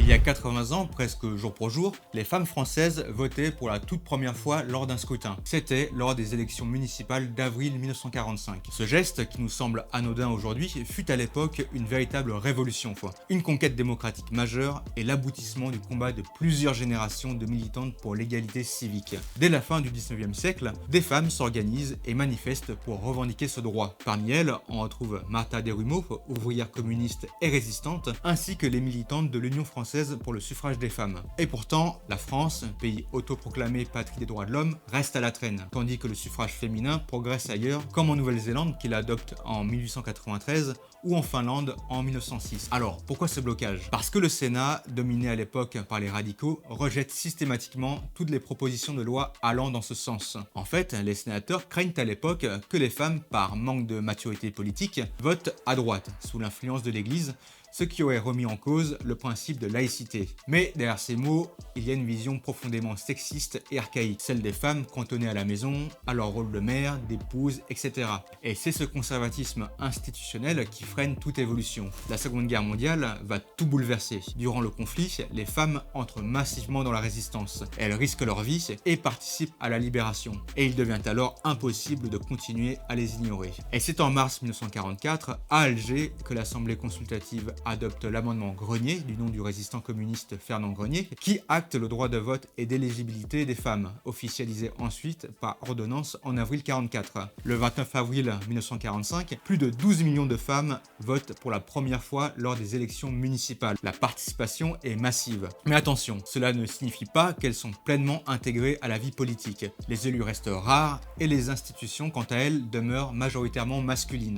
Il y a 80 ans, presque jour pour jour, les femmes françaises votaient pour la toute première fois lors d'un scrutin. C'était lors des élections municipales d'avril 1945. Ce geste, qui nous semble anodin aujourd'hui, fut à l'époque une véritable révolution, une conquête démocratique majeure et l'aboutissement du combat de plusieurs générations de militantes pour l'égalité civique. Dès la fin du 19e siècle, des femmes s'organisent et manifestent pour revendiquer ce droit. Parmi elles, on retrouve Martha Desrumaux, ouvrière communiste et résistante, ainsi que les militantes de l'Union française pour le suffrage des femmes. Et pourtant, la France, pays autoproclamé patrie des droits de l'homme, reste à la traîne, tandis que le suffrage féminin progresse ailleurs, comme en Nouvelle-Zélande qu'il adopte en 1893 ou en Finlande en 1906. Alors, pourquoi ce blocage? Parce que le Sénat, dominé à l'époque par les radicaux, rejette systématiquement toutes les propositions de loi allant dans ce sens. En fait, les sénateurs craignent à l'époque que les femmes, par manque de maturité politique, votent à droite, sous l'influence de l'Église, ce qui aurait remis en cause le principe de laïcité. Mais derrière ces mots, il y a une vision profondément sexiste et archaïque, celle des femmes cantonnées à la maison, à leur rôle de mère, d'épouse, etc. Et c'est ce conservatisme institutionnel qui freine toute évolution. La Seconde Guerre mondiale va tout bouleverser. Durant le conflit, les femmes entrent massivement dans la résistance. Elles risquent leur vie et participent à la libération. Et il devient alors impossible de continuer à les ignorer. Et c'est en mars 1944, à Alger, que l'Assemblée consultative adopte l'amendement Grenier, du nom du résistant communiste Fernand Grenier, qui acte le droit de vote et d'éligibilité des femmes, officialisé ensuite par ordonnance en avril 1944. Le 29 avril 1945, plus de 12 millions de femmes votent pour la première fois lors des élections municipales. La participation est massive. Mais attention, cela ne signifie pas qu'elles sont pleinement intégrées à la vie politique. Les élus restent rares et les institutions, quant à elles, demeurent majoritairement masculines.